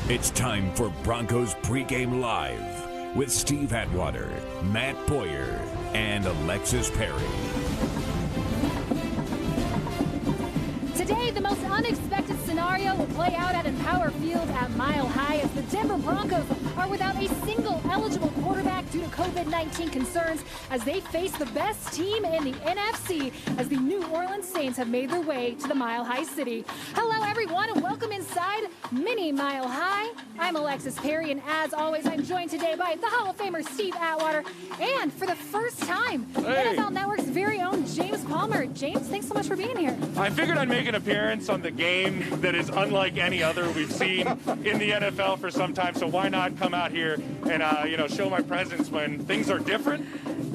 It's time for Broncos Pregame Live with Steve Atwater, Matt Boyer, and Alexis Perry. Today, the most unexpected scenario will play out at Empower Field at Mile High as the Denver Broncos are without a single eligible quarterback due to COVID-19 concerns as they face the best team in the NFC as the New Orleans Saints have made their way to the Mile High City. Hello, everyone, and welcome inside Mini Mile High. I'm Alexis Perry, and as always, I'm joined today by the Hall of Famer Steve Atwater, and for the first time, NFL Network's very own James Palmer. James, thanks so much for being here. I figured I'd make an appearance on the game that is unlike any other we've seen in the NFL for some time, so why not come out here and show my presence when things are different?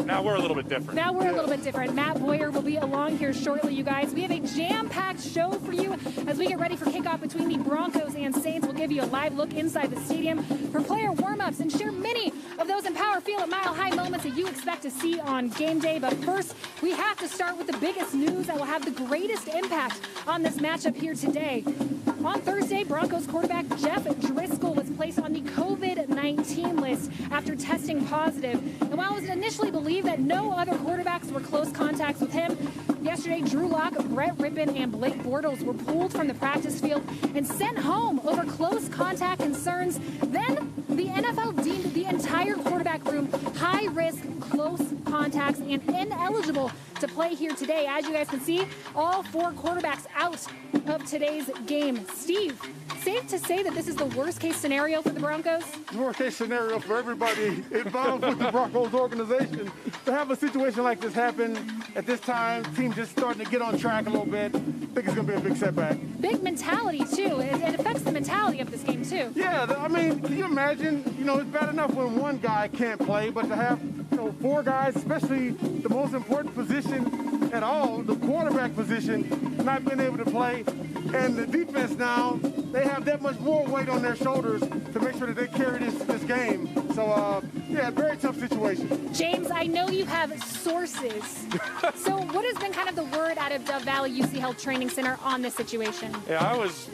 Now we're a little bit different. Matt Boyer will be along here shortly, you guys. We have a jam-packed show for you as we get ready for kickoff between the Broncos and Saints. We'll give you a live look inside the stadium for player warm-ups and share many of those Empower Field at Mile High moments that you expect to see on game day. But first, we have to start with the biggest news that will have the greatest impact on this matchup here today. On Thursday, Broncos quarterback Jeff Driscoll was placed on the COVID-19 list after testing positive. And while it was initially believed that no other quarterbacks were close contacts with him, yesterday Drew Lock, Brett Rippon, and Blake Bortles were pulled from the practice field and sent home over close contact concerns. Then the NFL deemed the entire quarterback room high-risk, close contacts and ineligible to play here today. As you guys can see, all four quarterbacks out of today's game. Steve, safe to say that this is the worst-case scenario for the Broncos? Worst-case scenario for everybody involved with the Broncos organization. To have a situation like this happen at this time, team just starting to get on track a little bit, I think it's going to be a big setback. Big mentality, too. It affects the mentality of this game, too. Yeah, I mean, can you imagine? It's bad enough when one guy can't play, but to have four guys, especially the most important position at all, the quarterback position, not being able to play. And the defense now, they have that much more weight on their shoulders to make sure that they carry this game. So, very tough situation. James, I know you have sources. So what has been kind of the word out of Dove Valley UC Health Training Center on this situation? Yeah, I was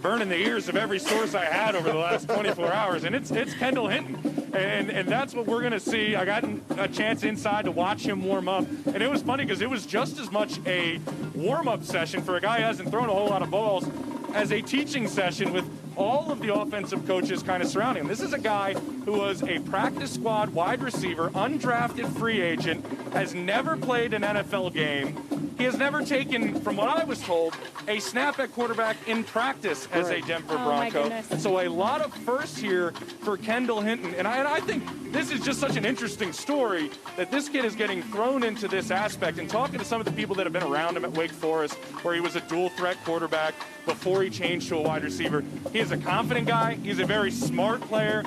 burning the ears of every source I had over the last 24 hours, and it's Kendall Hinton. And that's what we're going to see. I got a chance inside to watch him warm up, and it was funny because it was just as much a warm-up session for a guy who hasn't thrown a whole lot of balls as a teaching session with all of the offensive coaches kind of surrounding him. This is a guy who was a practice squad wide receiver, undrafted free agent, has never played an NFL game. He has never taken, from what I was told, a snap at quarterback in practice as a Denver Bronco. So a lot of firsts here for Kendall Hinton. And I think this is just such an interesting story that this kid is getting thrown into this aspect. And talking to some of the people that have been around him at Wake Forest, where he was a dual threat quarterback before he changed to a wide receiver, he is a confident guy. He's a very smart player.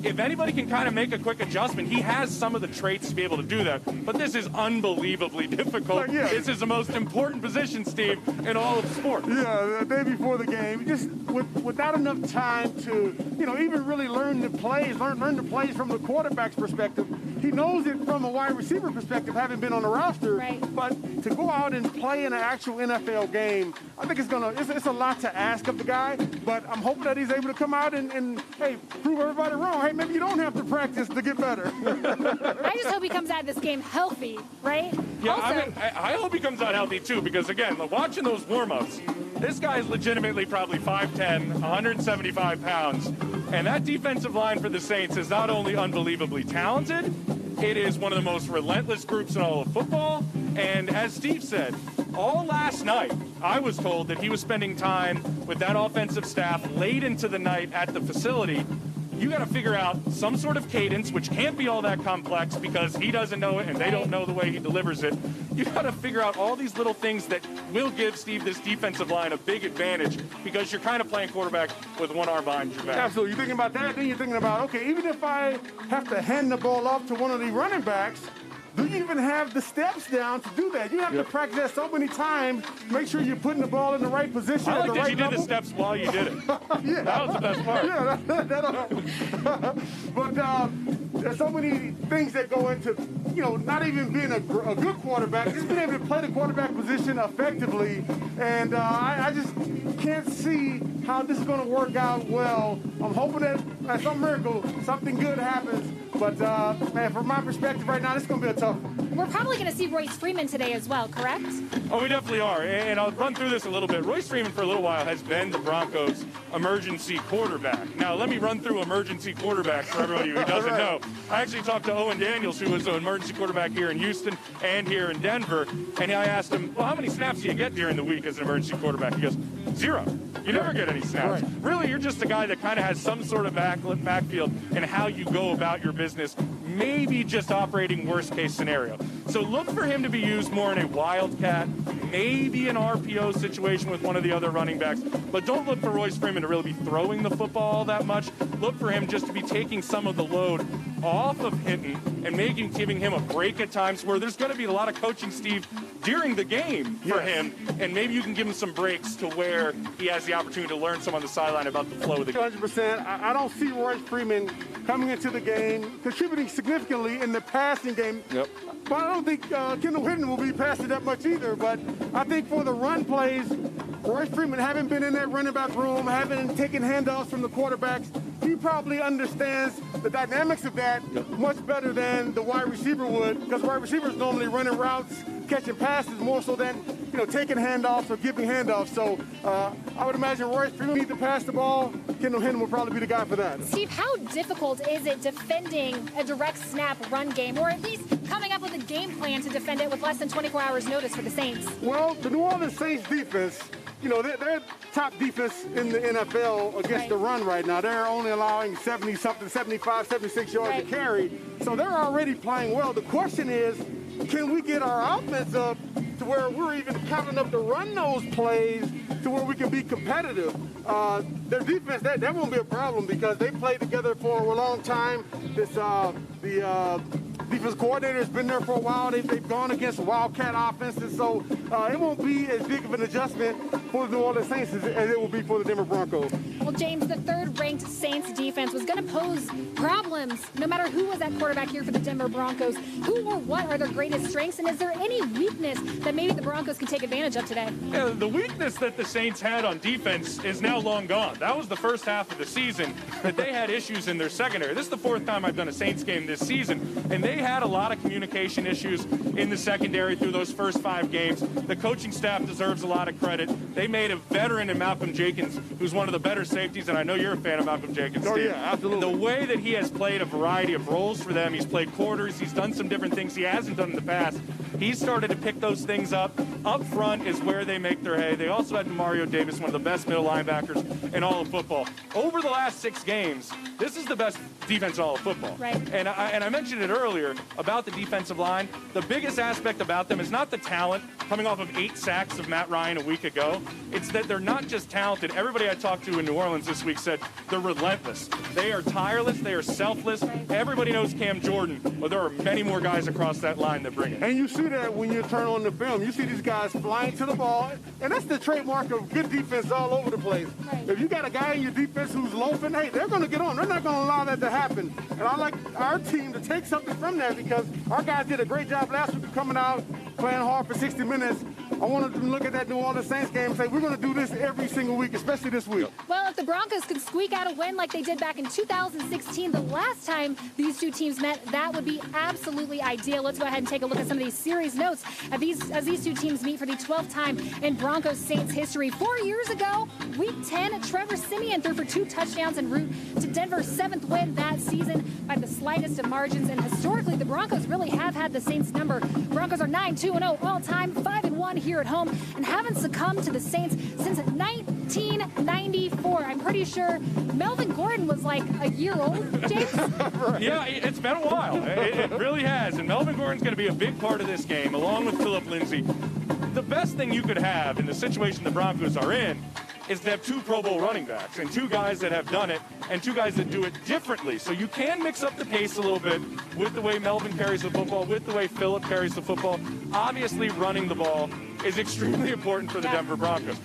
If anybody can kind of make a quick adjustment, he has some of the traits to be able to do that. But this is unbelievably difficult. This is the most important position, Steve, in all of sport. Yeah, the day before the game, just without enough time to, even really learn the plays from the quarterback's perspective. He knows it from a wide receiver perspective, having been on the roster. Right. But to go out and play in an actual NFL game, I think it's a lot to ask of the guy. But I'm hoping that he's able to come out and hey, prove everybody wrong. Hey, maybe you don't have to practice to get better. I just hope he comes out of this game healthy, right? Yeah, I hope he comes out healthy, too, because, again, watching those warm-ups, this guy is legitimately probably 5'10", 175 pounds. And that defensive line for the Saints is not only unbelievably talented, it is one of the most relentless groups in all of football. And as Steve said, all last night, I was told that he was spending time with that offensive staff late into the night at the facility. You got to figure out some sort of cadence, which can't be all that complex because he doesn't know it and they don't know the way he delivers it. You got to figure out all these little things that will give Steve this defensive line a big advantage because you're kind of playing quarterback with one arm behind your back. Absolutely. You're thinking about that, then you're thinking about, okay, even if I have to hand the ball off to one of the running backs, do you even have the steps down to do that? You have to practice that so many times. Make sure you're putting the ball in the right position. I like at the that right you did level. the steps while you did it. Yeah. That was the best part. Yeah, there's so many things that go into, not even being a good quarterback, just being able to play the quarterback position effectively. And I just can't see how this is going to work out well. I'm hoping that at some miracle, something good happens. But, man, from my perspective right now, this is going to be a tough one. We're probably going to see Royce Freeman today as well, correct? Oh, we definitely are. And I'll run through this a little bit. Royce Freeman, for a little while, has been the Broncos' emergency quarterback. Now, let me run through emergency quarterbacks for everybody who doesn't know. I actually talked to Owen Daniels, who was an emergency quarterback here in Houston and here in Denver. And I asked him, well, how many snaps do you get during the week as an emergency quarterback? He goes, 0. You never get any snaps. Right. Really, you're just a guy that kind of has some sort of backfield and how you go about your business, maybe just operating worst-case scenario. So look for him to be used more in a wildcat, maybe an RPO situation with one of the other running backs. But don't look for Royce Freeman to really be throwing the football all that much. Look for him just to be taking some of the load off of Hinton and giving him a break at times where there's going to be a lot of coaching, Steve, during the game for him. And maybe you can give him some breaks to where he has the opportunity to learn some on the sideline about the flow of the game. 100%. I don't see Royce Freeman coming into the game, contributing significantly in the passing game. Yep. But I don't think Kendall Hinton will be passing that much either. But I think for the run plays, Royce Freeman haven't been in that running back room, haven't taken handoffs from the quarterbacks. He probably understands the dynamics of that much better than the wide receiver would, because wide receivers normally running routes, catching passes more so than taking handoffs or giving handoffs. So I would imagine Royce Freeman needs to pass the ball. Kendall Hinton will probably be the guy for that. Steve, how difficult is it defending a direct snap run game, or at least coming up with a game plan to defend it with less than 24 hours notice for the Saints? Well, the New Orleans Saints defense, they're top defense in the NFL against the run right now. They're only allowing 70-something, 75, 76 yards to carry. So they're already playing well. The question is, can we get our offense up to where we're even counting up to run those plays to where we can be competitive? Their defense, that won't be a problem because they played together for a long time. The defense coordinator has been there for a while. They've gone against Wildcat offenses, so it won't be as big of an adjustment for the New Orleans Saints as it will be for the Denver Broncos. Well, James, the third-ranked Saints defense was going to pose problems no matter who was at quarterback here for the Denver Broncos. Who or what are their greatest strengths, and is there any weakness that maybe the Broncos can take advantage of today? Yeah, the weakness that the Saints had on defense is now long gone. That was the first half of the season that they had issues in their secondary. This is the fourth time I've done a Saints game this season, and they had a lot of communication issues in the secondary through those first 5 games. The coaching staff deserves a lot of credit. They made a veteran in Malcolm Jenkins, who's one of the better safeties, and I know you're a fan of Malcolm Jenkins, Steve. Oh, yeah, absolutely. And the way that he has played a variety of roles for them, he's played quarters, he's done some different things he hasn't done in the past. He's started to pick those things up. Up front is where they make their hay. They also had Mario Davis, one of the best middle linebackers in all of football. Over the last 6 games, this is the best defense in all of football. Right. And I mentioned it earlier about the defensive line. The biggest aspect about them is not the talent coming off of 8 sacks of Matt Ryan a week ago. It's that they're not just talented. Everybody I talked to in New Orleans this week said they're relentless. They are tireless. They are selfless. Everybody knows Cam Jordan, but there are many more guys across that line that bring it. And you see that when you turn on the film. You see these guys flying to the ball, and that's the trademark of good defense all over the place. Right. If you got a guy in your defense who's loafing, hey, they're going to get on. They're not going to allow that to happen. And I like our team to take something from that because our guys did a great job last week of coming out, playing hard for 60 minutes. I wanted them to look at that New Orleans Saints game and say, we're going to do this every single week, especially this week. Well, if the Broncos could squeak out a win like they did back in 2016, the last time these two teams met, that would be absolutely ideal. Let's go ahead and take a look at some of these series notes as these two teams meet for the 12th time in Broncos Saints history. 4 years ago, Week 10, Trevor Siemian threw for 2 touchdowns en route to Denver's 7th win that season by the slightest of margins. And historically, the Broncos really have had the Saints number. Broncos are 9-2-0 all-time, 5-1 here at home, and haven't succumbed to the Saints since 1994. I'm pretty sure Melvin Gordon was like a year old, James? Yeah, it's been a while. It really has. And Melvin Gordon's going to be a big part of this game, along with Phillip Lindsay. The best thing you could have in the situation the Broncos are in is to have 2 Pro Bowl running backs and 2 guys that have done it and 2 guys that do it differently. So you can mix up the pace a little bit with the way Melvin carries the football, with the way Phillip carries the football. Obviously, running the ball is extremely important for the Denver Broncos.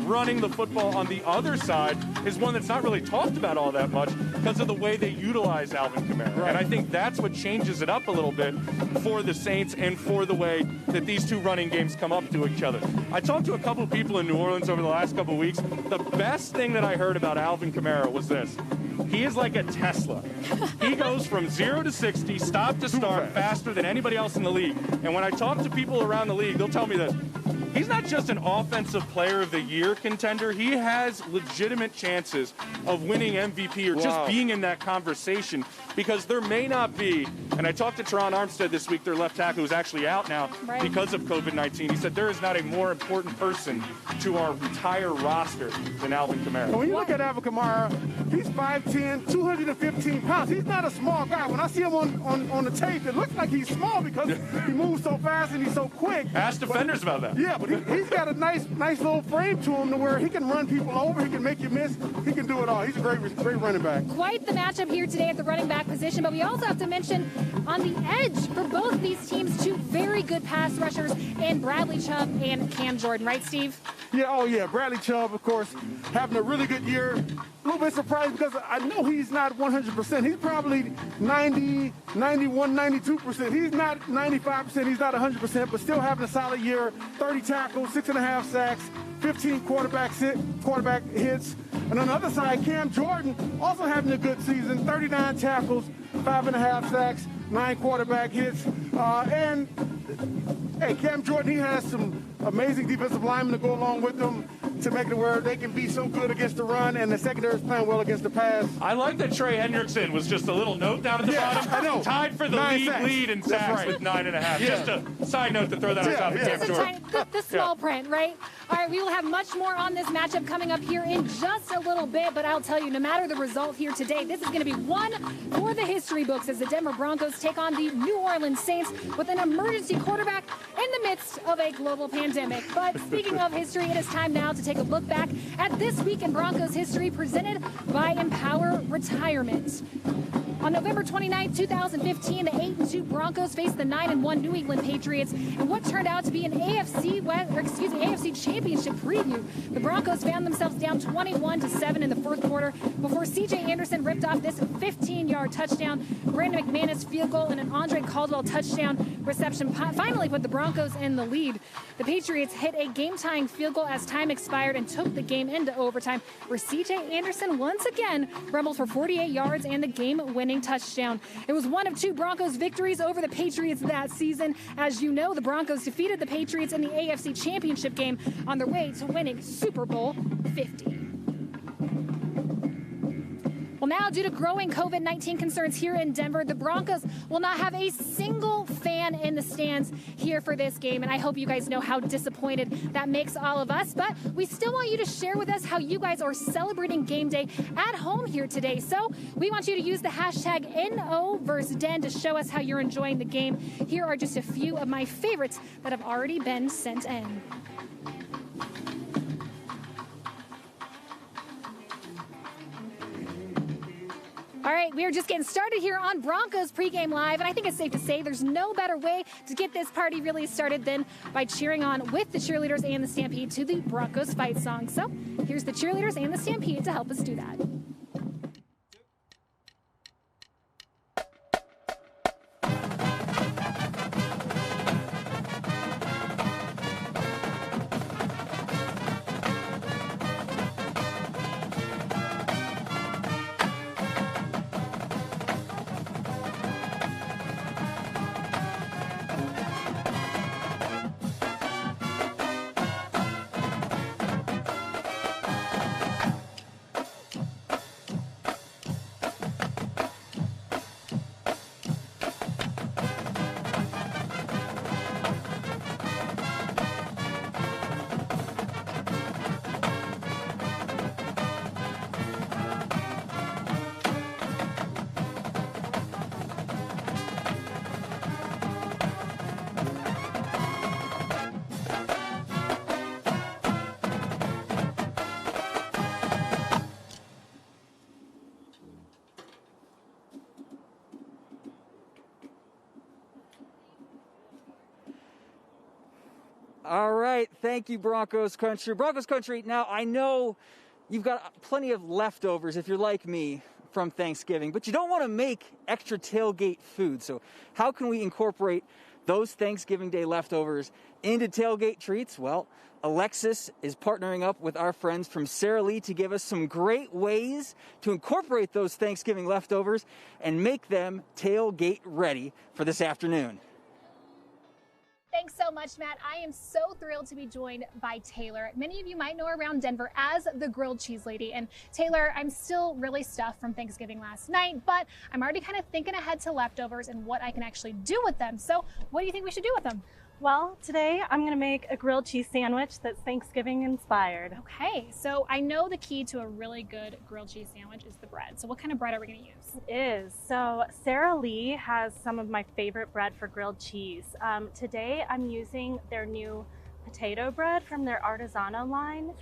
Running the football on the other side is one that's not really talked about all that much because of the way they utilize Alvin Kamara. Right. And I think that's what changes it up a little bit for the Saints and for the way that these two running games come up to each other. I talked to a couple of people in New Orleans over the last couple of weeks. The best thing that I heard about Alvin Kamara was this. He is like a Tesla. He goes from 0 to 60, stop to start, faster than anybody else in the league. And when I talk to people around the league, they'll tell me this. He's not just an offensive player of the year contender. He has legitimate chances of winning MVP or just being in that conversation because there may not be, and I talked to Teron Armstead this week, their left tackle, who's actually out now because of COVID-19. He said there is not a more important person to our entire roster than Alvin Kamara. When you look at Alvin Kamara, he's 5'10", 215 pounds. He's not a small guy. When I see him on the tape, it looks like he's small because he moves so fast and he's so quick. Ask defenders about that. Yeah, but he's got a nice little frame to him to where he can run people over, he can make you miss, he can do it all. He's a great running back. Quite the matchup here today at the running back position, but we also have to mention on the edge for both these teams, two very good pass rushers in Bradley Chubb and Cam Jordan, right, Steve? Yeah, Bradley Chubb, of course, having a really good year. A little bit surprised because I know he's not 100%. He's probably 90, 91, 92%. He's not 95%. He's not 100%, but still having a solid year. 30 tackles, 6.5 sacks, 15 quarterback hits. And on the other side, Cam Jordan also having a good season. 39 tackles, 5.5 sacks, 9 quarterback hits. And hey, Cam Jordan, he has some amazing defensive linemen to go along with them to make it where they can be so good against the run, and the secondary is playing well against the pass. I like that Trey Hendrickson was just a little note down at the bottom. I know. Tied for the lead in sacks with 9.5. Just a side note to throw that on top of Cam Jordan. The small print, right? All right, we will have much more on this matchup coming up here in just a little bit, but I'll tell you, no matter the result here today, this is going to be one for the history books as the Denver Broncos take on the New Orleans Saints with an emergency quarterback in the midst of a global pandemic. But speaking of history, it is time now to take a look back at this week in Broncos history presented by Empower Retirement. On November 29, 2015, the 8-2 Broncos faced the 9-1 New England Patriots in what turned out to be an AFC Championship preview. The Broncos found themselves down 21-7 in the fourth quarter before C.J. Anderson ripped off this 15-yard touchdown. Brandon McManus field goal and an Andre Caldwell touchdown reception finally put the Broncos in the lead. The Patriots hit a game-tying field goal as time expired and took the game into overtime, where C.J. Anderson once again rumbled for 48 yards and the game-winning touchdown. It was one of two Broncos victories over the Patriots that season. As you know, the Broncos defeated the Patriots in the AFC Championship game on their way to winning Super Bowl 50. Well, now, due to growing COVID-19 concerns here in Denver, the Broncos will not have a single fan in the stands here for this game. And I hope you guys know how disappointed that makes all of us. But we still want you to share with us how you guys are celebrating game day at home here today. So we want you to use the hashtag NOVerseDen to show us how you're enjoying the game. Here are just a few of my favorites that have already been sent in. All right, we are just getting started here on Broncos Pregame Live, and I think it's safe to say there's no better way to get this party really started than by cheering on with the cheerleaders and the Stampede to the Broncos fight song. So here's the cheerleaders and the Stampede to help us do that. All right. Thank you, Broncos Country. Broncos Country, now I know you've got plenty of leftovers if you're like me from Thanksgiving, but you don't want to make extra tailgate food. So how can we incorporate those Thanksgiving Day leftovers into tailgate treats? Well, Alexis is partnering up with our friends from Sara Lee to give us some great ways to incorporate those Thanksgiving leftovers and make them tailgate ready for this afternoon. Thanks so much, Matt. I am so thrilled to be joined by Taylor. Many of you might know her around Denver as the grilled cheese lady. And Taylor, I'm still really stuffed from Thanksgiving last night, but I'm already kind of thinking ahead to leftovers and what I can actually do with them. So what do you think we should do with them? Well, today I'm going to make a grilled cheese sandwich that's Thanksgiving inspired. Okay, so I know the key to a really good grilled cheese sandwich is the bread. So what kind of bread are we going to use? It is. So Sara Lee has some of my favorite bread for grilled cheese. Today I'm using their new potato bread from their Artisano line.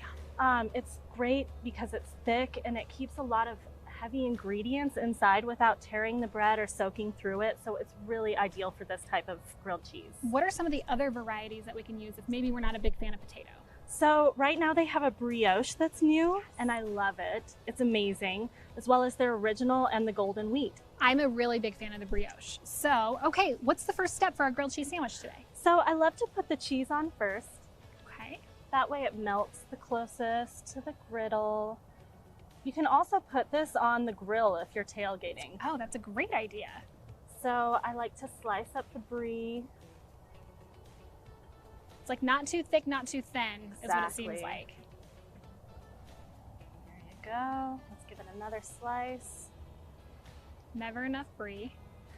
It's great because it's thick and it keeps a lot of heavy ingredients inside without tearing the bread or soaking through it. So it's really ideal for this type of grilled cheese. What are some of the other varieties that we can use if maybe we're not a big fan of potato? So right now they have a brioche that's new and I love it. It's amazing, as well as their original and the golden wheat. I'm a really big fan of the brioche. So, okay, what's the first step for our grilled cheese sandwich today? So I love to put the cheese on first. Okay. That way it melts the closest to the griddle. You can also put this on the grill if you're tailgating. Oh, that's a great idea. So I like to slice up the brie. It's like not too thick, not too thin, is what it seems like. There you go. Let's give it another slice. Never enough brie.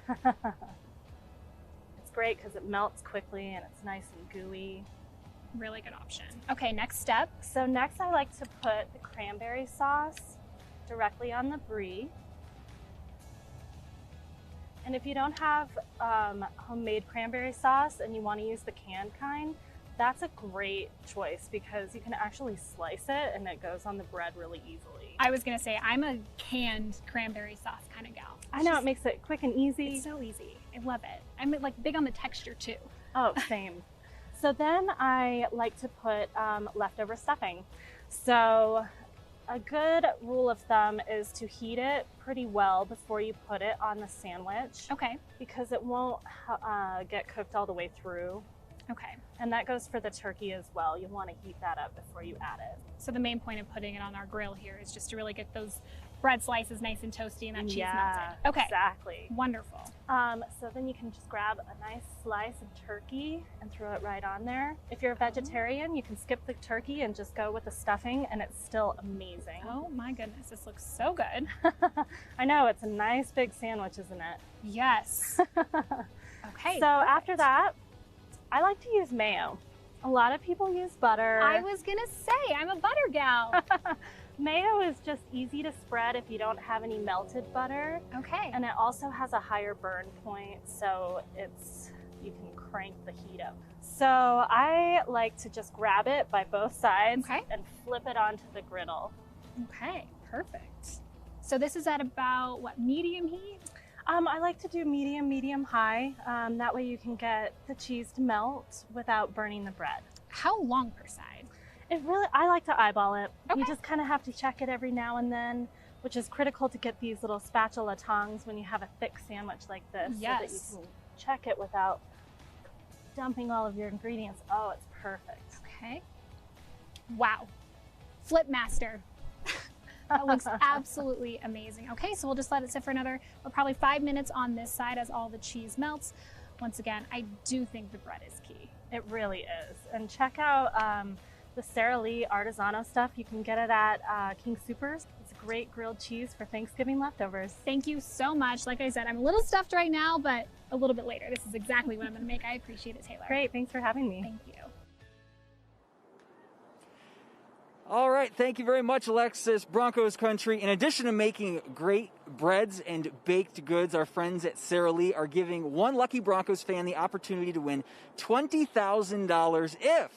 It's great because it melts quickly and it's nice and gooey. Really good option. Okay, next step. So next I like to put the cranberry sauce directly on the brie. And if you don't have homemade cranberry sauce and you want to use the canned kind, that's a great choice because you can actually slice it and it goes on the bread really easily. I was gonna say, I'm a canned cranberry sauce kind of gal. I know, it makes it quick and easy. It's so easy. I love it. I'm like big on the texture too. Oh, same. So then I like to put leftover stuffing. So a good rule of thumb is to heat it pretty well before you put it on the sandwich. Okay. Because it won't get cooked all the way through. Okay. And that goes for the turkey as well. You want to heat that up before you add it. So the main point of putting it on our grill here is just to really get those bread slices nice and toasty and that cheese melted. Okay. Exactly. Wonderful. So then you can just grab a nice slice of turkey and throw it right on there. If you're a vegetarian, you can skip the turkey and just go with the stuffing and it's still amazing. Oh my goodness, this looks so good. I know, it's a nice big sandwich, isn't it? Yes. Okay. So after that, I like to use mayo. A lot of people use butter. I was gonna say, I'm a butter gal. Mayo is just easy to spread if you don't have any melted butter. Okay. And it also has a higher burn point, so you can crank the heat up. So I like to just grab it by both sides and flip it onto the griddle. Okay, perfect. So this is at about, what, medium heat? I like to do medium high. That way you can get the cheese to melt without burning the bread. How long per side? I like to eyeball it. Okay. You just kind of have to check it every now and then, which is critical to get these little spatula tongs when you have a thick sandwich like this. Yes. So that you can check it without dumping all of your ingredients. Oh, it's perfect. Okay. Wow. Flip master. That looks absolutely amazing. Okay, so we'll just let it sit for another, probably 5 minutes on this side as all the cheese melts. Once again, I do think the bread is key. It really is. And check out the Sara Lee Artisano stuff. You can get it at King Soopers. It's a great grilled cheese for Thanksgiving leftovers. Thank you so much. Like I said, I'm a little stuffed right now, but a little bit later. This is exactly what I'm gonna make. I appreciate it, Taylor. Great, thanks for having me. Thank you. All right, thank you very much, Alexis. Broncos Country. In addition to making great breads and baked goods, our friends at Sara Lee are giving one lucky Broncos fan the opportunity to win $20,000 if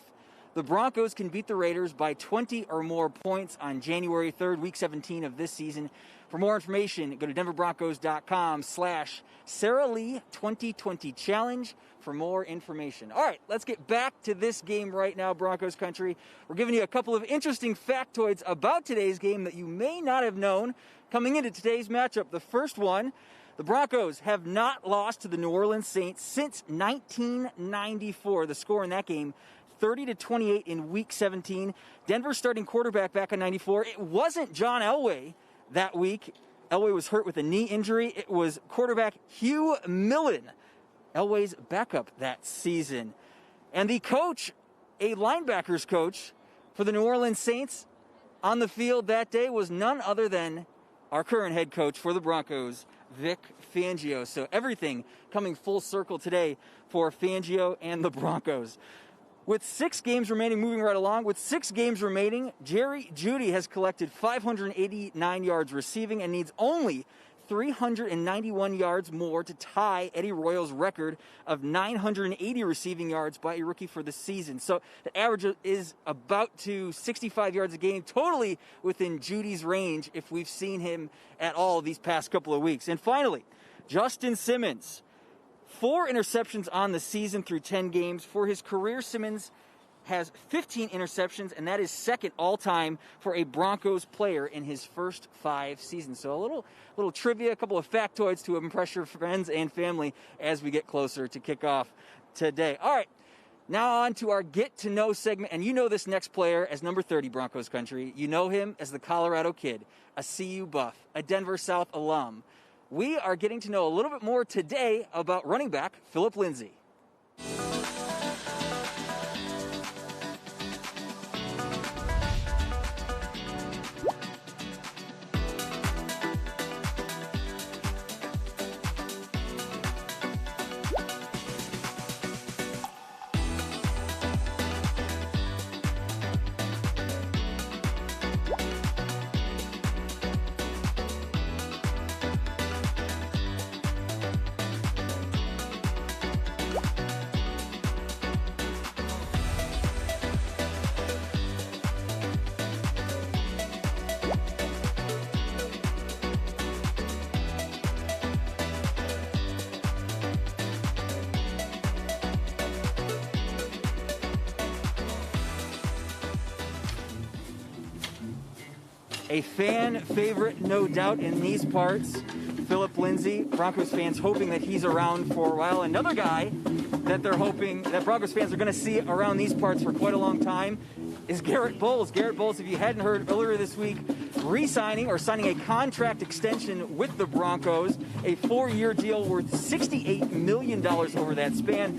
the Broncos can beat the Raiders by 20 or more points on January 3rd, Week 17 of this season. For more information, go to denverbroncos.com/Sarah Lee 2020 Challenge for more information. All right, let's get back to this game right now, Broncos country. We're giving you a couple of interesting factoids about today's game that you may not have known coming into today's matchup. The first one, the Broncos have not lost to the New Orleans Saints since 1994. The score in that game, 30-28 in Week 17. Denver's starting quarterback back in 94. It wasn't John Elway that week. Elway was hurt with a knee injury. It was quarterback Hugh Millen, Elway's backup that season. And the coach, a linebackers coach for the New Orleans Saints on the field that day was none other than our current head coach for the Broncos, Vic Fangio. So everything coming full circle today for Fangio and the Broncos. With 6 games remaining, moving right along, with 6 games remaining, Jerry Jeudy has collected 589 yards receiving and needs only 391 yards more to tie Eddie Royal's record of 980 receiving yards by a rookie for the season. So the average is about to 65 yards a game, totally within Judy's range if we've seen him at all these past couple of weeks. And finally, Justin Simmons. 4 interceptions on the season through 10 games. For his career, Simmons has 15 interceptions, and that is second all-time for a Broncos player in his first 5 seasons. So a little trivia, a couple of factoids to impress your friends and family as we get closer to kickoff today. All right, now on to our Get to Know segment, and you know this next player as number 30 Broncos country. You know him as the Colorado Kid, a CU buff, a Denver South alum. We are getting to know a little bit more today about running back Phillip Lindsay. A fan favorite, no doubt, in these parts. Phillip Lindsay, Broncos fans hoping that he's around for a while. Another guy that they're hoping that Broncos fans are going to see around these parts for quite a long time is Garrett Bowles. Garrett Bowles, if you hadn't heard earlier this week, re-signing or signing a contract extension with the Broncos, a 4-year deal worth $68 million over that span.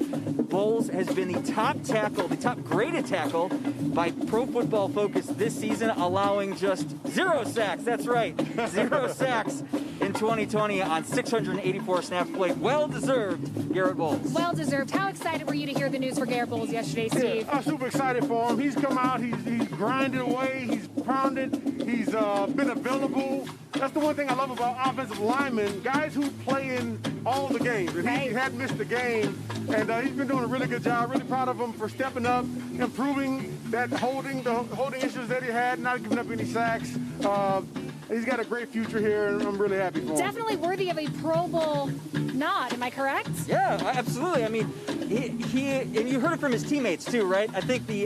Bowles has been the top tackle, the top graded tackle by Pro Football Focus this season, allowing just 0 sacks. That's right, 0 sacks in 2020 on 684 snaps played. Well-deserved, Garrett Bowles. Well-deserved. How excited were you to hear the news for Garrett Bowles yesterday, Steve? Yeah, I'm super excited for him. He's come out, he's grinded away, he's pounded, he's been available. That's the one thing I love about offensive linemen, guys who play in all the games. And he hadn't missed a game, and he's been doing a really good job. Really proud of him for stepping up, improving the holding issues that he had, not giving up any sacks. He's got a great future here, and I'm really happy for him. Definitely worthy of a Pro Bowl nod, am I correct? Yeah, absolutely. I mean, he and you heard it from his teammates too, right? I think the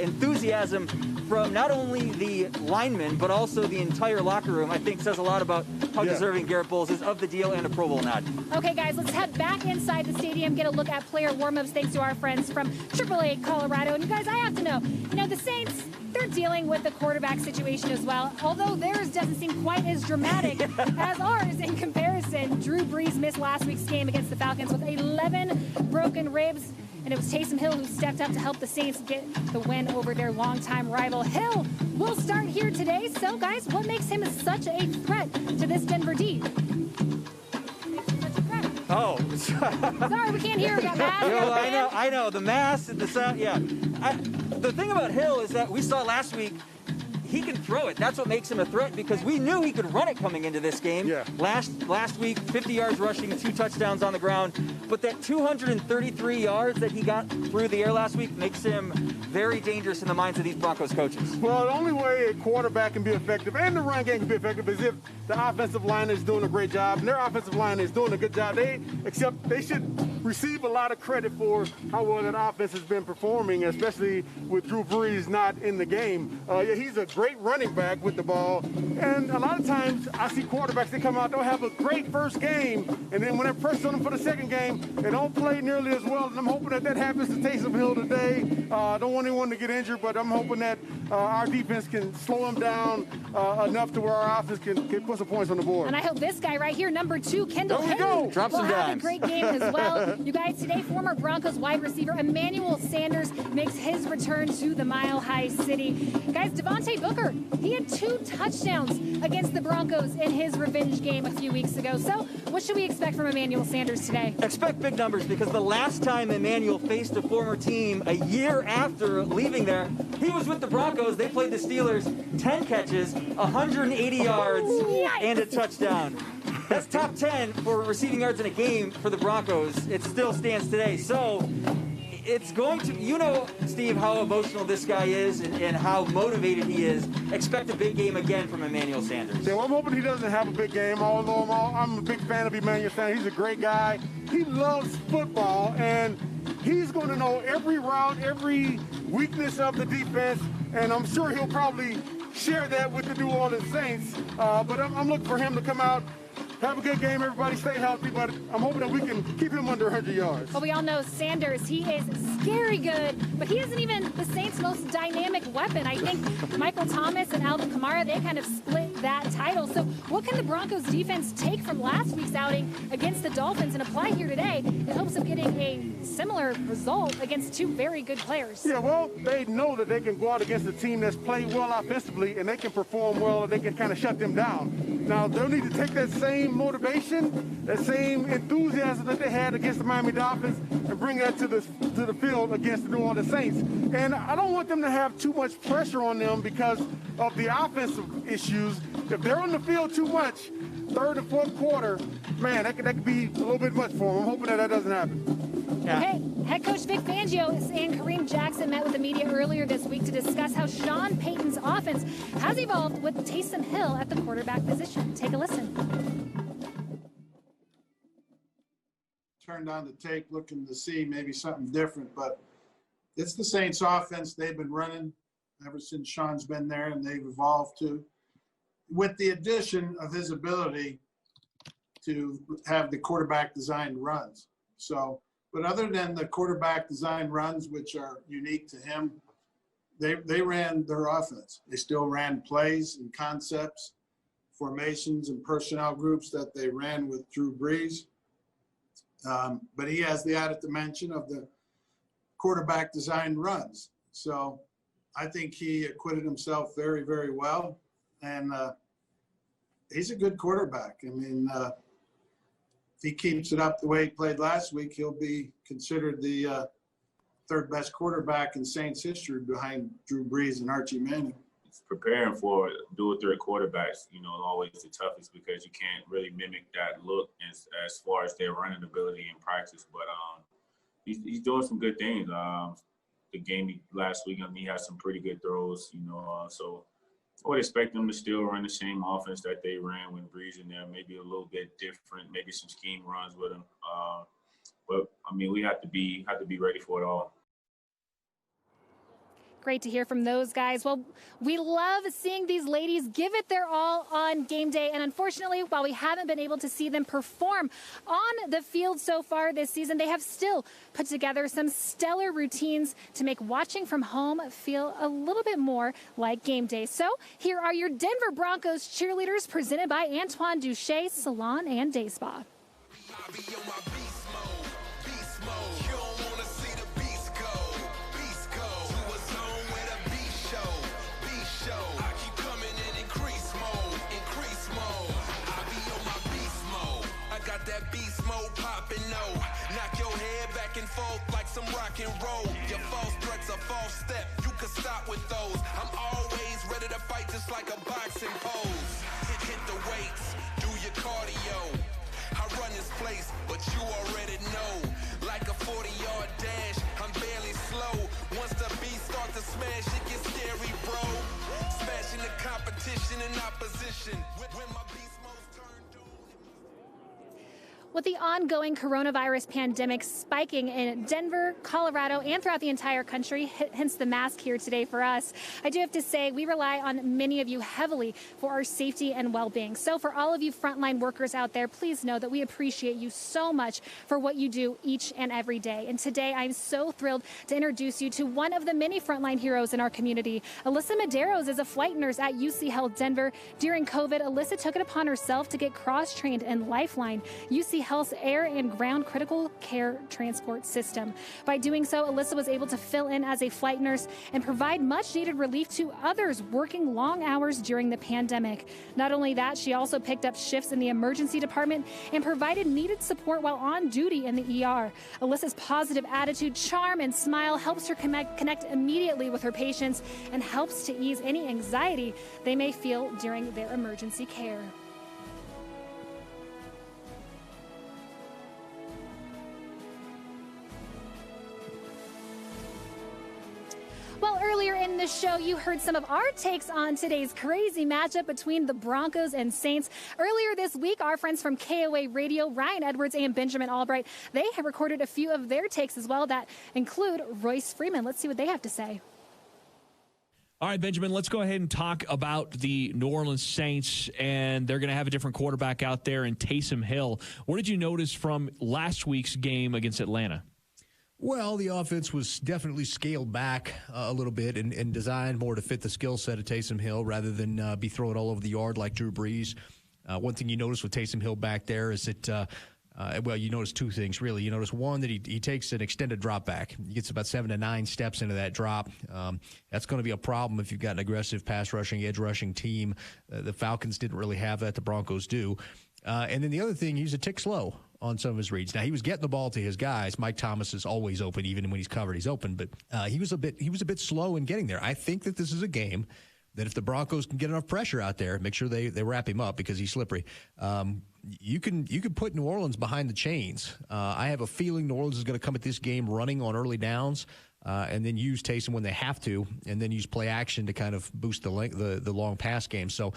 enthusiasm from not only the linemen, but also the entire locker room, I think says a lot about how deserving Garrett Bowles is of the deal and a Pro Bowl nod. Okay, guys, let's head back inside the stadium, get a look at player warm-ups thanks to our friends from AAA Colorado. And you guys, I have to know, the Saints, they're dealing with the quarterback situation as well, although theirs doesn't seem quite as dramatic as ours in comparison. Drew Brees missed last week's game against the Falcons with 11 broken ribs, and it was Taysom Hill who stepped up to help the Saints get the win over their longtime rival. Hill will start here today. So, guys, what makes him such a threat to this Denver D? Oh. Sorry, we can't hear. We got mask. I know. The mask and the sound, yeah. The thing about Hill is that we saw last week, he can throw it. That's what makes him a threat, because we knew he could run it coming into this game. Yeah. Last week, 50 yards rushing and 2 touchdowns on the ground. But that 233 yards that he got through the air last week makes him very dangerous in the minds of these Broncos coaches. Well, the only way a quarterback can be effective and the run game can be effective is if the offensive line is doing a great job and their offensive line is doing a good job. They should receive a lot of credit for how well that offense has been performing, especially with Drew Brees not in the game. He's a great running back with the ball, and a lot of times I see quarterbacks that come out, they'll have a great first game, and then when they press on them for the second game, they don't play nearly as well, and I'm hoping that happens to Taysom Hill today. I don't want anyone to get injured, but I'm hoping that our defense can slow him down enough to where our offense can put some points on the board. And I hope this guy right here, number 2, Kendall There we Hinton, go. Drop will some have dimes. a great game as well. You guys, today former Broncos wide receiver Emmanuel Sanders makes his return to the Mile High City. Guys, Devontae Booker, he had 2 touchdowns against the Broncos in his revenge game a few weeks ago. So what should we expect from Emmanuel Sanders today? Expect big numbers, because the last time Emmanuel faced a former team a year after leaving there, he was with the Broncos. They played the Steelers. 10 catches, 180 yards, and a touchdown. That's top 10 for receiving yards in a game for the Broncos. It still stands today. So it's going to, you know, Steve, how emotional this guy is and how motivated he is. Expect a big game again from Emmanuel Sanders. Yeah, well, I'm hoping he doesn't have a big game, although I'm a big fan of Emmanuel Sanders. He's a great guy. He loves football, and he's going to know every route, every weakness of the defense, and I'm sure he'll probably share that with the New Orleans Saints. But I'm looking for him to come out, have a good game, everybody stay healthy, but I'm hoping that we can keep him under 100 yards. Well, we all know Sanders, he is scary good, but he isn't even the Saints' most dynamic weapon. I think Michael Thomas and Alvin Kamara, they kind of split that title. So what can the Broncos defense take from last week's outing against the Dolphins and apply here today in hopes of getting a similar result against 2 very good players? Yeah, well, they know that they can go out against a team that's played well offensively, and they can perform well, and they can kind of shut them down. Now, they'll need to take that same motivation, that same enthusiasm that they had against the Miami Dolphins, and bring that to the field against the New Orleans Saints. And I don't want them to have too much pressure on them because of the offensive issues. If they're on the field too much, third and fourth quarter, man, that could be a little bit much for them. I'm hoping that doesn't happen. Yeah. Okay, head coach Vic Fangio and Kareem Jackson met with the media earlier this week to discuss how Sean Payton's offense has evolved with Taysom Hill at the quarterback position. Take a listen. Turned on the tape looking to see maybe something different, but it's the Saints offense they've been running ever since Sean's been there, and they've evolved to, with the addition of his ability to have the quarterback designed runs. So, but other than the quarterback designed runs, which are unique to him, they ran their offense. They still ran plays and concepts, formations and personnel groups that they ran with Drew Brees. But he has the added dimension of the quarterback designed runs. So I think he acquitted himself very, very well. And he's a good quarterback. I mean, if he keeps it up the way he played last week, he'll be considered the third best quarterback in Saints history behind Drew Brees and Archie Manning. Preparing for dual threat quarterbacks, you know, always the toughest because you can't really mimic that look as far as their running ability in practice. But he's doing some good things. The game last week, I mean, he had some pretty good throws, you know. So I would expect them to still run the same offense that they ran when Brees in there, maybe a little bit different, maybe some scheme runs with him. But I mean, we have to be ready for it all. Great to hear from those guys. Well, we love seeing these ladies give it their all on game day. And unfortunately, while we haven't been able to see them perform on the field so far this season, they have still put together some stellar routines to make watching from home feel a little bit more like game day. So here are your Denver Broncos cheerleaders presented by Antoine Duche Salon and Day Spa. That beast mode poppin', no. Knock your head back and forth like some rock and roll. Your false threats a false step. You can stop with those. I'm always ready to fight just like a boxing pose. Hit the weights, do your cardio. I run this place, but you already know. Like a 40-yard dash, I'm barely slow. Once the beat starts to smash, it gets scary, bro. Smashing the competition and opposition. When my beast most turned on. With the ongoing coronavirus pandemic spiking in Denver, Colorado, and throughout the entire country, hence the mask here today for us, I do have to say we rely on many of you heavily for our safety and well-being. So for all of you frontline workers out there, please know that we appreciate you so much for what you do each and every day. And today I'm so thrilled to introduce you to one of the many frontline heroes in our community. Alyssa Medeiros is a flight nurse at UC Health Denver. During COVID, Alyssa took it upon herself to get cross-trained in Lifeline, UC Health's air and ground critical care transport system. By doing so, Alyssa was able to fill in as a flight nurse and provide much needed relief to others working long hours during the pandemic. Not only that, she also picked up shifts in the emergency department and provided needed support while on duty in the ER. Alyssa's positive attitude, charm, and smile helps her connect immediately with her patients and helps to ease any anxiety they may feel during their emergency care. Well, earlier in the show, you heard some of our takes on today's crazy matchup between the Broncos and Saints. Earlier this week, our friends from KOA Radio, Ryan Edwards and Benjamin Albright, they have recorded a few of their takes as well that include Royce Freeman. Let's see what they have to say. All right, Benjamin, let's go ahead and talk about the New Orleans Saints, and they're going to have a different quarterback out there in Taysom Hill. What did you notice from last week's game against Atlanta? Well, the offense was definitely scaled back a little bit and designed more to fit the skill set of Taysom Hill rather than be throwing all over the yard like Drew Brees. One thing you notice with Taysom Hill back there is that, well, you notice two things, really. You notice, one, that he takes an extended drop back. He gets about 7 to 9 steps into that drop. That's going to be a problem if you've got an aggressive pass rushing, edge rushing team. The Falcons didn't really have that. The Broncos do. And then the other thing, he's a tick slow on some of his reads. Now, he was getting the ball to his guys. Mike Thomas is always open, even when he's covered, he's open. But he was a bit slow in getting there. I think that this is a game that if the Broncos can get enough pressure out there, make sure they wrap him up because he's slippery. You can put New Orleans behind the chains. I have a feeling New Orleans is going to come at this game running on early downs. And then use Taysom when they have to, and then use play action to kind of boost the long pass game. So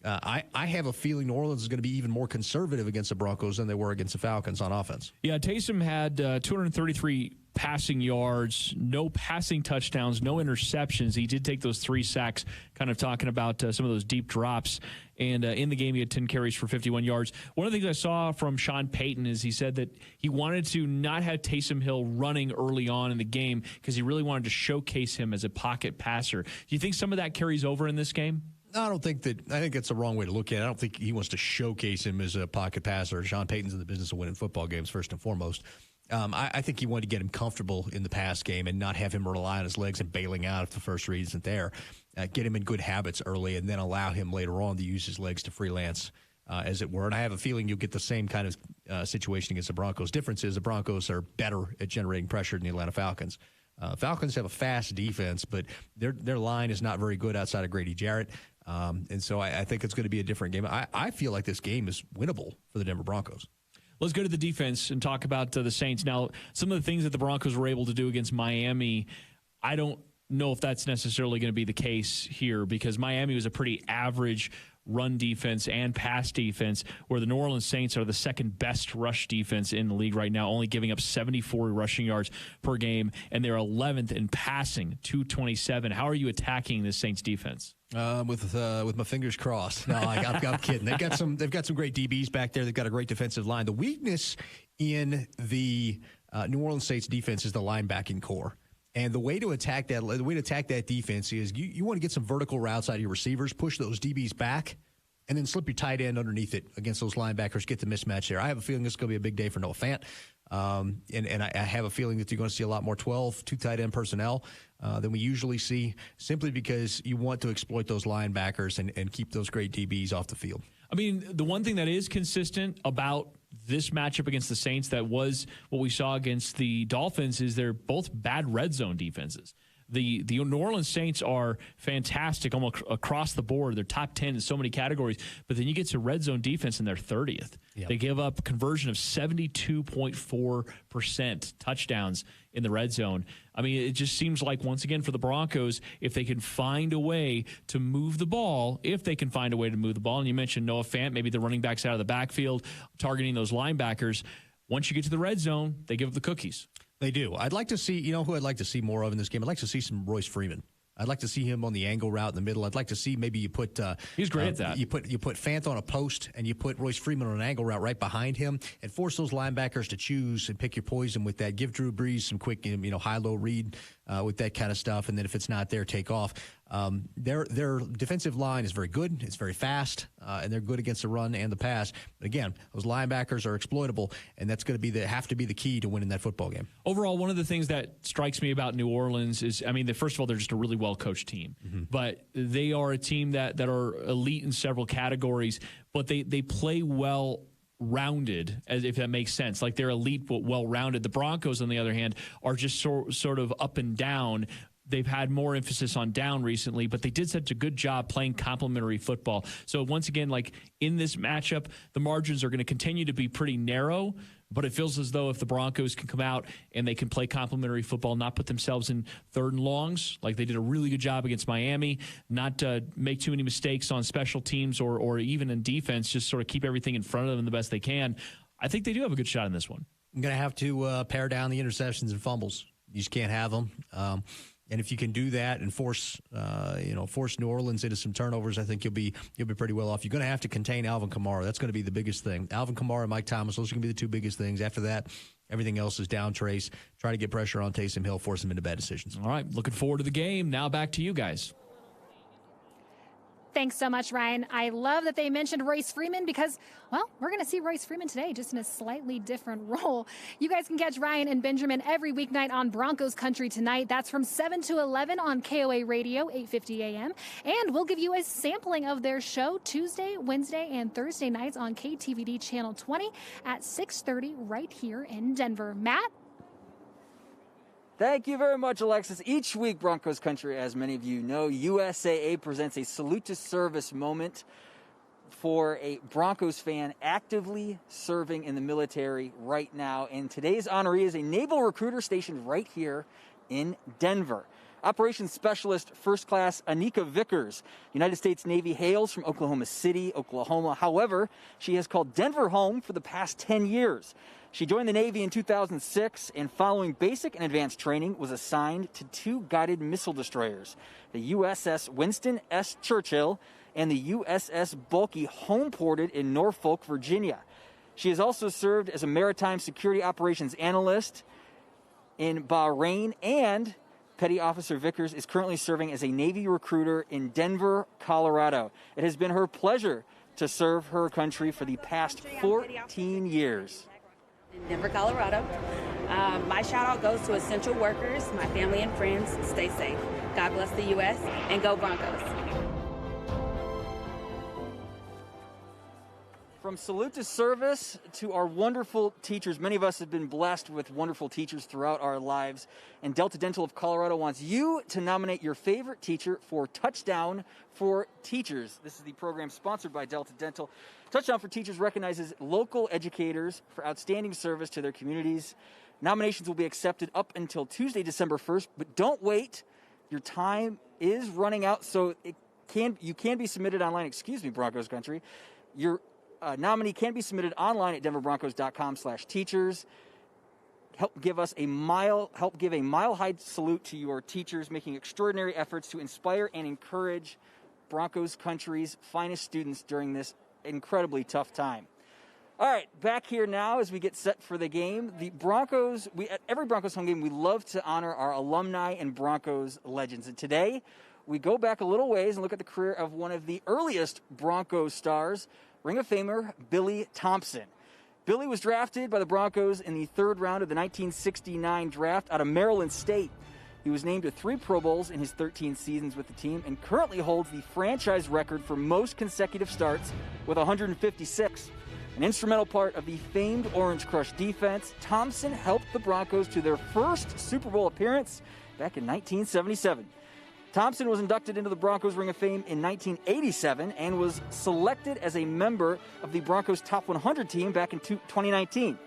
I have a feeling New Orleans is going to be even more conservative against the Broncos than they were against the Falcons on offense. Yeah, Taysom had 233 passing yards, no passing touchdowns, no interceptions. He did take those 3 sacks, kind of talking about some of those deep drops. And in the game, he had 10 carries for 51 yards. One of the things I saw from Sean Payton is he said that he wanted to not have Taysom Hill running early on in the game because he really wanted to showcase him as a pocket passer. Do you think some of that carries over in this game? I think that's the wrong way to look at it. I don't think he wants to showcase him as a pocket passer. Sean Payton's in the business of winning football games first and foremost. I think he wanted to get him comfortable in the pass game and not have him rely on his legs and bailing out if the first read isn't there. Get him in good habits early and then allow him later on to use his legs to freelance, as it were. And I have a feeling you'll get the same kind of situation against the Broncos. Difference is the Broncos are better at generating pressure than the Atlanta Falcons. Falcons have a fast defense, but their line is not very good outside of Grady Jarrett. And so I think it's going to be a different game. I feel like this game is winnable for the Denver Broncos. Let's go to the defense and talk about the Saints. Now, some of the things that the Broncos were able to do against Miami, I don't know if that's necessarily going to be the case here because Miami was a pretty average run defense and pass defense, where the New Orleans Saints are the second best rush defense in the league right now, only giving up 74 rushing yards per game, and they're 11th in passing, 227. How are you attacking this Saints defense? With my fingers crossed. No, I'm kidding. They've got some great DBs back there. They've got a great defensive line. The weakness in the New Orleans Saints defense is the linebacking core. And the way to attack that defense is you want to get some vertical routes out of your receivers, push those DBs back, and then slip your tight end underneath it against those linebackers, get the mismatch there. I have a feeling this is going to be a big day for Noah Fant. And I have a feeling that you're going to see a lot more 2 tight end personnel than we usually see, simply because you want to exploit those linebackers and keep those great DBs off the field. I mean, the one thing that is consistent about this matchup against the Saints that was what we saw against the Dolphins is they're both bad red zone defenses. The New Orleans Saints are fantastic almost across the board. They're top 10 in so many categories. But then you get to red zone defense, and they're 30th. Yep. They give up a conversion of 72.4% touchdowns in the red zone. I mean, it just seems like, once again, for the Broncos, if they can find a way to move the ball, and you mentioned Noah Fant, maybe the running backs out of the backfield, targeting those linebackers, once you get to the red zone, they give up the cookies. They do. I'd like to see, who I'd like to see more of in this game? I'd like to see some Royce Freeman. I'd like to see him on the angle route in the middle. I'd like to see maybe you put he's great at that. You put Fant on a post and you put Royce Freeman on an angle route right behind him and force those linebackers to choose and pick your poison with that. Give Drew Brees some quick high-low read with that kind of stuff, and then if it's not there, take off. Their defensive line is very good. It's very fast, and they're good against the run and the pass. But again, those linebackers are exploitable, and that's going to have to be the key to winning that football game. Overall, one of the things that strikes me about New Orleans is, first of all, they're just a really well-coached team. Mm-hmm. But they are a team that are elite in several categories, but they play well rounded, as if that makes sense. Like, they're elite but well-rounded. The Broncos, on the other hand, are just sort of up and down. They've had more emphasis on down recently, but they did such a good job playing complementary football. So once again, like in this matchup, the margins are going to continue to be pretty narrow, but it feels as though if the Broncos can come out and they can play complementary football, not put themselves in third and longs, like they did a really good job against Miami, not make too many mistakes on special teams or even in defense, just sort of keep everything in front of them the best they can. I think they do have a good shot in this one. I'm going to have to pare down the interceptions and fumbles. You just can't have them. And if you can do that and force New Orleans into some turnovers, I think you'll be pretty well off. You're going to have to contain Alvin Kamara. That's going to be the biggest thing. Alvin Kamara and Mike Thomas, those are going to be the two biggest things. After that, everything else is down trace. Try to get pressure on Taysom Hill, force him into bad decisions. All right, looking forward to the game. Now back to you guys. Thanks so much, Ryan. I love that they mentioned Royce Freeman because, well, we're going to see Royce Freeman today, just in a slightly different role. You guys can catch Ryan and Benjamin every weeknight on Broncos Country Tonight. That's from 7 to 11 on KOA Radio, 8:50 a.m. And we'll give you a sampling of their show Tuesday, Wednesday, and Thursday nights on KTVD Channel 20 at 6:30 right here in Denver. Matt? Thank you very much, Alexis. Each week, Broncos Country, as many of you know, USAA presents a salute to service moment for a Broncos fan actively serving in the military right now. And today's honoree is a naval recruiter stationed right here in Denver. Operations Specialist First Class Anika Vickers, United States Navy, hails from Oklahoma City, Oklahoma. However, she has called Denver home for the past 10 years. She joined the Navy in 2006 and following basic and advanced training was assigned to 2 guided missile destroyers, the USS Winston S. Churchill and the USS Bulky, home-ported in Norfolk, Virginia. She has also served as a maritime security operations analyst in Bahrain, and Petty Officer Vickers is currently serving as a Navy recruiter in Denver, Colorado. It has been her pleasure to serve her country for the past 14 years. In Denver, Colorado. My shout out goes to essential workers, my family and friends. Stay safe. God bless the U.S. and go Broncos. From salute to service to our wonderful teachers. Many of us have been blessed with wonderful teachers throughout our lives. And Delta Dental of Colorado wants you to nominate your favorite teacher for Touchdown for Teachers. This is the program sponsored by Delta Dental. Touchdown for Teachers recognizes local educators for outstanding service to their communities. Nominations will be accepted up until Tuesday, December 1st, but don't wait. Your time is running out, so you can be submitted online. Excuse me, Broncos Country. Your nominee can be submitted online at denverbroncos.com/teachers. Help give a mile-high salute to your teachers, making extraordinary efforts to inspire and encourage Broncos Country's finest students during this incredibly tough time. All right, back here now as we get set for the game. The Broncos, at every Broncos home game, we love to honor our alumni and Broncos legends. And today, we go back a little ways and look at the career of one of the earliest Broncos stars, Ring of Famer Billy Thompson. Billy was drafted by the Broncos in the 3rd round of the 1969 draft out of Maryland State. He was named to 3 Pro Bowls in his 13 seasons with the team and currently holds the franchise record for most consecutive starts with 156. An instrumental part of the famed Orange Crush defense, Thompson helped the Broncos to their first Super Bowl appearance back in 1977. Thompson was inducted into the Broncos Ring of Fame in 1987 and was selected as a member of the Broncos Top 100 team back in 2019.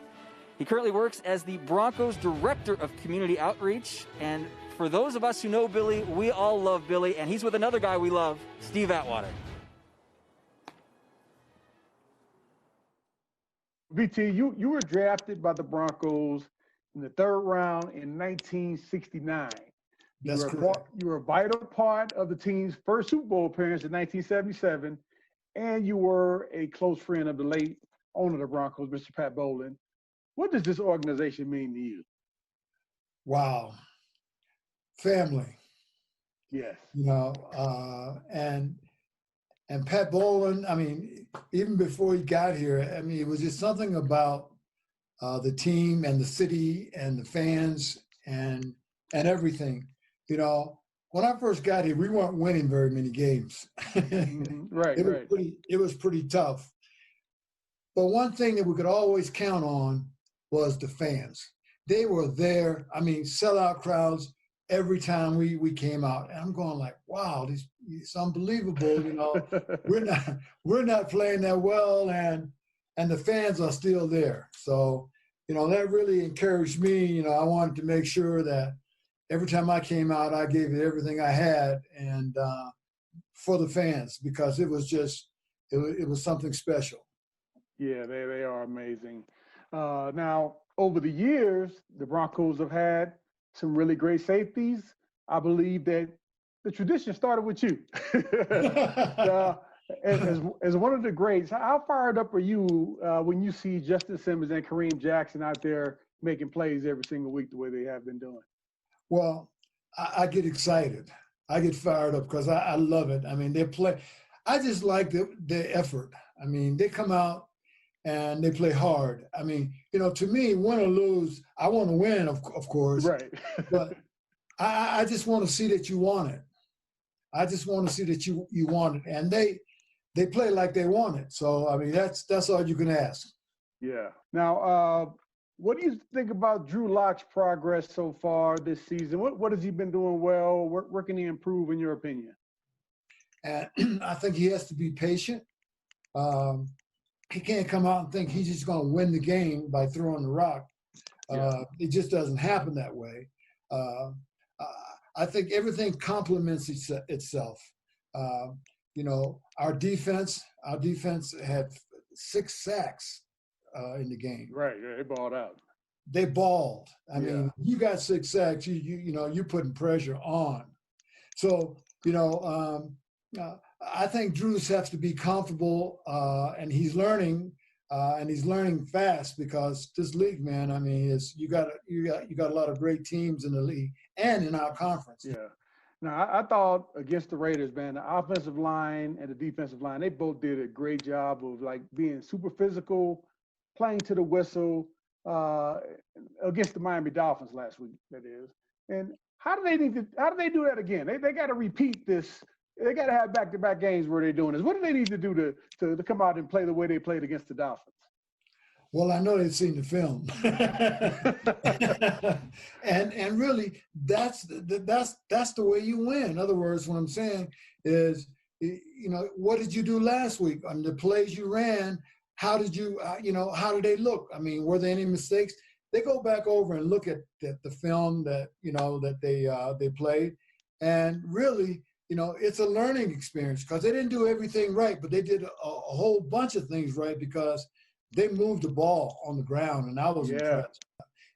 He currently works as the Broncos Director of Community Outreach, and for those of us who know Billy, we all love Billy, and he's with another guy we love, Steve Atwater. BT, you were drafted by the Broncos in the 3rd round in 1969. That's correct. You were a vital part of the team's first Super Bowl appearance in 1977, and you were a close friend of the late owner of the Broncos, Mr. Pat Bowlen. What does this organization mean to you? Wow. Family. Yes. You know, and Pat Bowlen, I mean, even before he got here, I mean, it was just something about the team and the city and the fans and everything. You know, when I first got here, we weren't winning very many games. Right, it was pretty tough. But one thing that we could always count on was the fans. They were there. I mean, sellout crowds every time we came out. And I'm going like, wow, it's unbelievable. You know, we're not playing that well, and the fans are still there. So, you know, that really encouraged me. You know, I wanted to make sure that every time I came out, I gave it everything I had, and for the fans, because it was just, it was something special. Yeah, they are amazing. Now, over the years, the Broncos have had some really great safeties. I believe that the tradition started with you. As one of the greats, how fired up are you when you see Justin Simmons and Kareem Jackson out there making plays every single week the way they have been doing? Well, I get excited. I get fired up because I love it. I mean, they play. I just like the effort. I mean, they come out and they play hard. I mean, you know, to me, win or lose, I want to win, of course. Right. But I just want to see that you want it. I just want to see that you want it. And they play like they want it. So, I mean, that's all you can ask. Yeah. Now, what do you think about Drew Lock's progress so far this season? What has he been doing well? Where can he improve, in your opinion? And I think he has to be patient. He can't come out and think he's just going to win the game by throwing the rock. It just doesn't happen that way. I think everything complements itself. You know, our defense had 6 sacks in the game. Right, they balled out. They balled. I mean, you got 6 sacks. You know, you're putting pressure on. So, you know, I think Drew has to be comfortable, and he's learning fast, because this league, man, I mean, you got a lot of great teams in the league and in our conference. Yeah. Now, I thought against the Raiders, man, the offensive line and the defensive line, they both did a great job of like being super physical, playing to the whistle against the Miami Dolphins last week, that is. And how do they do that again? They got to repeat this. They got to have back-to-back games where they're doing this. What do they need to do to come out and play the way they played against the Dolphins? Well, I know they've seen the film, and really, that's the way you win. In other words, what I'm saying is, you know, what did you do last week on the plays you ran? How did you, how did they look? I mean, were there any mistakes? They go back over and look at the film that they played, and really, you know, it's a learning experience, because they didn't do everything right, but they did a whole bunch of things right, because they moved the ball on the ground, and I was impressed.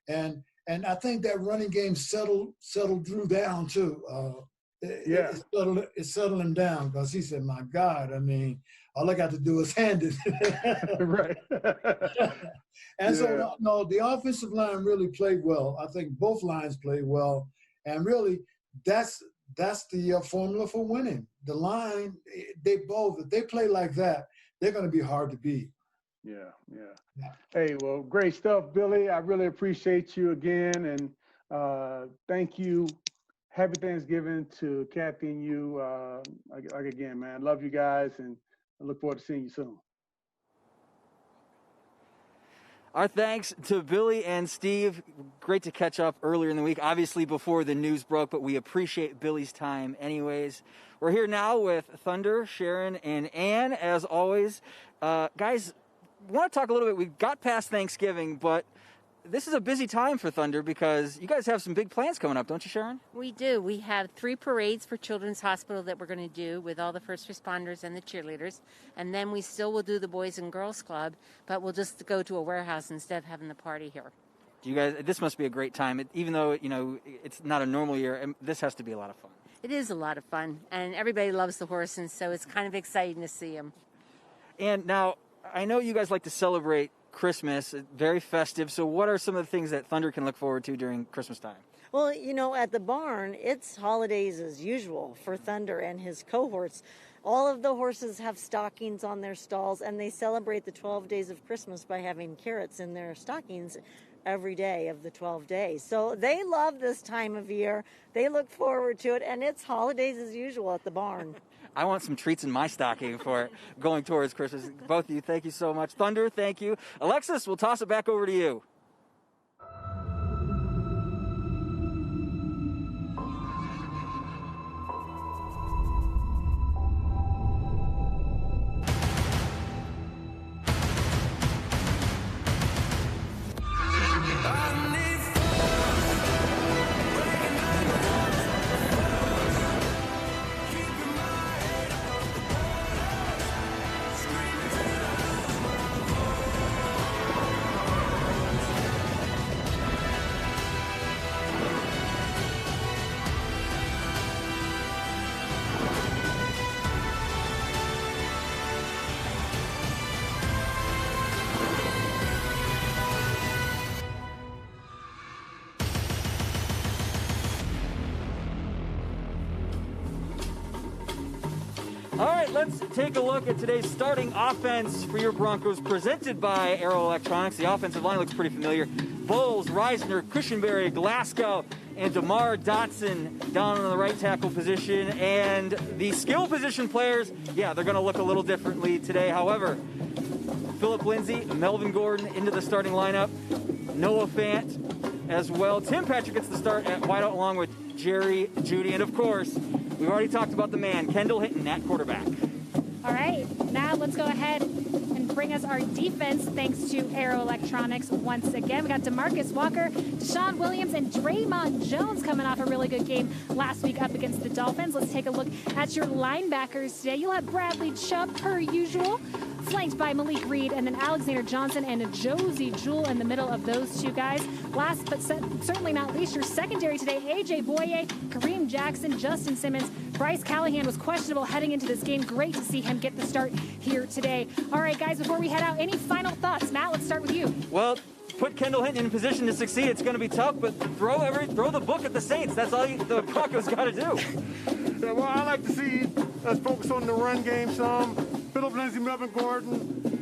And I think that running game settled Drew down too. It settled him down, because he said, "My God, I mean, all I got to do is hand it." Right. And so, no, the offensive line really played well. I think both lines played well, and really, that's the formula for winning. The line, if they play like that, they're going to be hard to beat. Yeah. Hey, well, great stuff, Billy. I really appreciate you again, and thank you. Happy Thanksgiving to Kathy and you. Again, man, love you guys, and I look forward to seeing you soon. Our thanks to Billy and Steve. Great to catch up earlier in the week, obviously before the news broke, but we appreciate Billy's time anyways. We're here now with Thunder, Sharon, and Ann, as always. Guys, want to talk a little bit. We got past Thanksgiving, but this is a busy time for Thunder because you guys have some big plans coming up, don't you, Sharon? We do. We have 3 parades for Children's Hospital that we're going to do with all the first responders and the cheerleaders. And then we still will do the Boys and Girls Club, but we'll just go to a warehouse instead of having the party here. You guys, this must be a great time. Even though, it's not a normal year, this has to be a lot of fun. It is a lot of fun, and everybody loves the horses, so it's kind of exciting to see them. And now, I know you guys like to celebrate Christmas, very festive. So what are some of the things that Thunder can look forward to during Christmas time? Well, at the barn, it's holidays as usual for Thunder and his cohorts. All of the horses have stockings on their stalls, and they celebrate the 12 days of Christmas by having carrots in their stockings every day of the 12 days. So they love this time of year. They look forward to it, and it's holidays as usual at the barn. I want some treats in my stocking for going towards Christmas. Both of you, thank you so much. Thunder, thank you. Alexis, we'll toss it back over to you. All right, let's take a look at today's starting offense for your Broncos, presented by Aero Electronics. The offensive line looks pretty familiar. Bowles, Reisner, Cushenberry, Glasgow, and DeMar Dotson down on the right tackle position. And the skill position players, they're going to look a little differently today. However, Philip Lindsay, Melvin Gordon into the starting lineup. Noah Fant as well. Tim Patrick gets the start at wideout along with Jerry Judy. And, of course, we've already talked about the man, Kendall Hinton at quarterback. All right, now let's go ahead and bring us our defense thanks to Aero Electronics once again. We got DeMarcus Walker, Deshaun Williams, and Draymond Jones coming off a really good game last week up against the Dolphins. Let's take a look at your linebackers today. You'll have Bradley Chubb, per usual, flanked by Malik Reed, and then Alexander Johnson and Josie Jewell in the middle of those two guys. Last but certainly not least, your secondary today, A.J. Boye, Kareem Jackson, Justin Simmons. Bryce Callahan was questionable heading into this game. Great to see him get the start here today. All right, guys, before we head out, any final thoughts? Matt, let's start with you. Well, put Kendall Hinton in position to succeed. It's going to be tough, but throw the book at the Saints. That's all the Broncos got to do. Yeah, well, I like to see us focus on the run game some. Philip Lindsay, Melvin Gordon,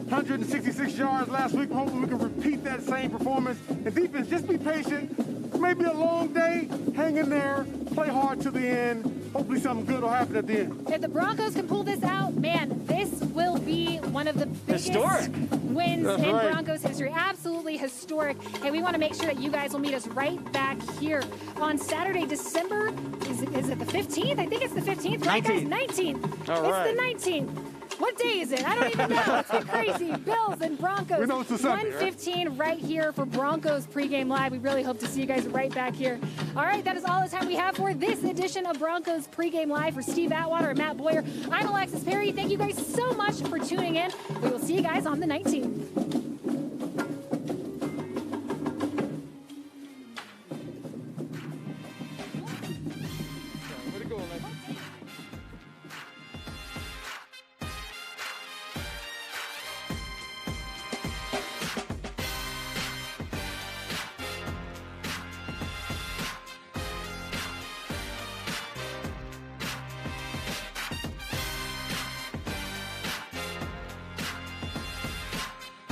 166 yards last week. Hopefully we can repeat that same performance. And defense, just be patient.Maybe a long day. Hang in there. Play hard to the end. Hopefully something good will happen at the end. If the Broncos can pull this out, man, this will be one of the biggest historic wins in Broncos history. Absolutely historic. And we want to make sure that you guys will meet us right back here on Saturday, December, is it the 15th? I think it's the 15th, right, guys? 19th. All right. It's the 19th. What day is it? I don't even know. It's been crazy. Bills and Broncos. We know it's a Sunday, 1:15 right here for Broncos Pregame Live. We really hope to see you guys right back here. All right, that is all the time we have for this edition of Broncos Pregame Live. For Steve Atwater and Matt Boyer, I'm Alexis Perry. Thank you guys so much for tuning in. We will see you guys on the 19th.